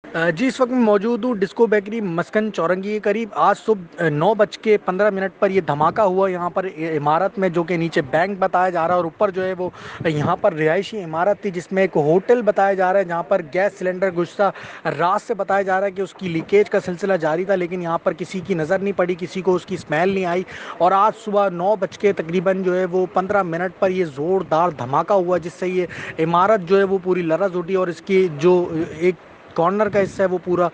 जी, इस वक्त मैं मौजूद हूँ डिस्को बेकरी मस्कन चौरंगी के करीब। आज सुबह 9:15 पर ये धमाका हुआ यहाँ पर इमारत में, जो कि नीचे बैंक बताया जा रहा है और ऊपर जो है वो यहाँ पर रिहायशी इमारत थी जिसमें एक होटल बताया जा रहा है, जहाँ पर गैस सिलेंडर गुजशत रात से बताया जा रहा है कि उसकी लीकेज का सिलसिला जारी था, लेकिन यहाँ पर किसी की नज़र नहीं पड़ी, किसी को उसकी स्मेल नहीं आई। और आज सुबह 9 बज के तकरीबन जो है वो 15 मिनट पर ये ज़ोरदार धमाका हुआ, जिससे ये इमारत जो है वो पूरी लरज़ उठी और इसकी जो एक कॉर्नर का हिस्सा है वो पूरा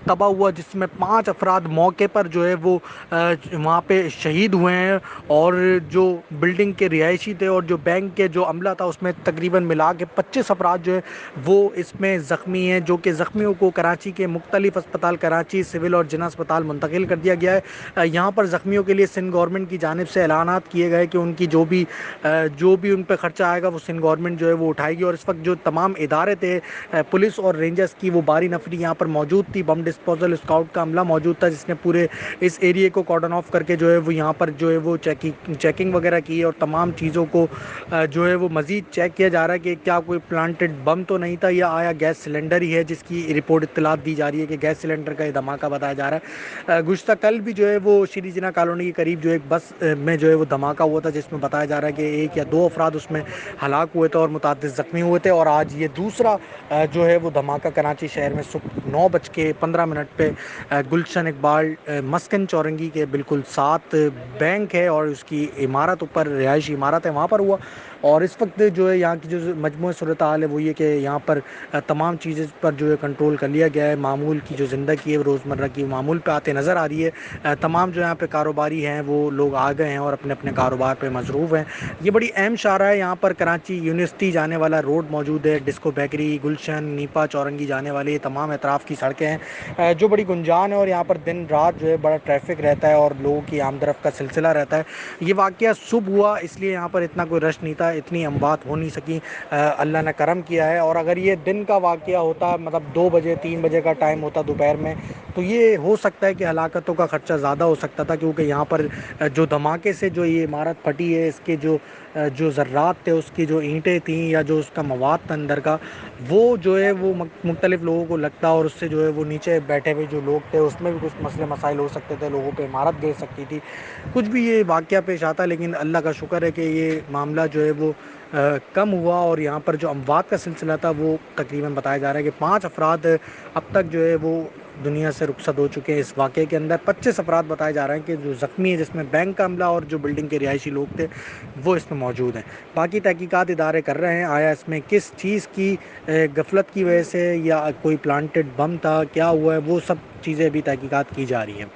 तबाह हुआ, जिसमें 5 अफराद मौके पर जो है वो वहाँ पे शहीद हुए हैं। और जो बिल्डिंग के रिहायशी थे और जो बैंक के जो अमला था, उसमें तकरीबन मिला के 25 अफराद जो है वो इसमें ज़ख्मी हैं, जो कि ज़ख्मियों को कराची के मुख्तलिफ अस्पताल, कराची सिविल और जिना अस्पताल मुंतकिल कर दिया गया है। यहाँ पर ज़ख्मियों के लिए सिंध गवर्नमेंट की जानिब से ऐलानात किए गए कि उनकी जो भी उन पर ख़र्चा आएगा वो सिंध गवर्नमेंट जो है वो उठाएगी। और इस वक्त जो तमाम इदारे थे, पुलिस और रेंजर्स की, वो बारी नफरी यहाँ पर मौजूद थी। बम डिस्पोजल स्काउट का अमला मौजूद था, जिसने पूरे इस एरिए को कॉर्डन ऑफ करके जो है वो यहाँ पर जो है वो चेकिंग वगैरह की है और तमाम चीज़ों को जो है वो मज़ीद चेक किया जा रहा है कि क्या कोई प्लांटेड बम तो नहीं था या आया गैस सिलेंडर ही है, जिसकी रिपोर्ट इत्तलात दी जा रही है कि गैस सिलेंडर का ये धमाका बताया जा रहा है। गुज़श्ता कल भी जो है वो श्री जिना कॉलोनी के करीब जो एक बस में जो है वो धमाका हुआ था, जिसमें बताया जा रहा है कि 1 या 2 अफराद उसमें हलाक हुए थे और मुतअद्दिद ज़ख्मी हुए थे। और आज ये दूसरा जो है वो धमाका कराची शहर में सुबह 9:15 पे गुलशन इकबाल मस्कन चौरंगी के बिल्कुल साथ बैंक है और उसकी इमारत, ऊपर रिहायशी इमारत है, वहाँ पर हुआ। और इस वक्त जो है यहाँ की जो मजमूई सूरत हाल है वो ये कि यहाँ पर तमाम चीज़ें पर जो है कंट्रोल कर लिया गया है। मामूल की जो ज़िंदगी है रोज़मर्रा की मामूल पे आते नज़र आ रही है। तमाम जो यहाँ पे कारोबारी हैं वो लोग आ गए हैं और अपने अपने कारोबार पे मसरूफ़ हैं। ये बड़ी अहम शाहरा है। यहाँ पर कराची यूनिवर्सिटी जाने वाला रोड मौजूद है, डिस्को बेकरी, गुलशन, नीपा, चौरंगी जाने वाली ये तमाम अतराफ़ की सड़कें हैं जो बड़ी गुंजान है। और यहाँ पर दिन रात जो है बड़ा ट्रैफिक रहता है और लोगों की आमदरफ़्त का सिलसिला रहता है। ये वाक़या सुबह हुआ, इसलिए यहाँ पर इतना कोई रश नहीं था, इतनी अमवात हो नहीं सकी। अल्लाह ने करम किया है। और अगर ये दिन का वाक़या होता, मतलब 2 बजे 3 बजे का टाइम होता दोपहर में, तो ये हो सकता है कि हलाकतों का ख़र्चा ज़्यादा हो सकता था, क्योंकि यहाँ पर जो धमाके से जो ये इमारत फटी है, इसके जो ज़र्रात थे, उसकी जो ईंटें थीं या जो उसका मवाद था अंदर का, वो जो है वो मुख्तलिफ़ लोगों को लगता, और उससे जो है वो नीचे बैठे हुए जो लोग थे उसमें भी कुछ मसले मसाइल हो सकते थे, लोगों पे इमारत गिर सकती थी, कुछ भी ये वाक़या पेश आता। लेकिन अल्लाह का शुक्र है कि ये मामला जो है वो कम हुआ। और यहाँ पर जो अमवात का सिलसिला था वो तकरीबन बताया जा रहा है कि 5 अफराद अब तक जो है वो दुनिया से रुखसत हो चुके हैं। इस वाक़े के अंदर 25 अफराद बताए जा रहे हैं कि जो ज़ख्मी है, जिसमें बैंक का अमला और जो बिल्डिंग के रिहायशी लोग थे वो इसमें मौजूद हैं। बाकी तहकीकात इदारे कर रहे हैं, आया इसमें किस चीज़ की गफलत की वजह से या कोई प्लांटेड बम था, क्या हुआ है, वो सब चीज़ें भी तहकीकात की जा रही हैं।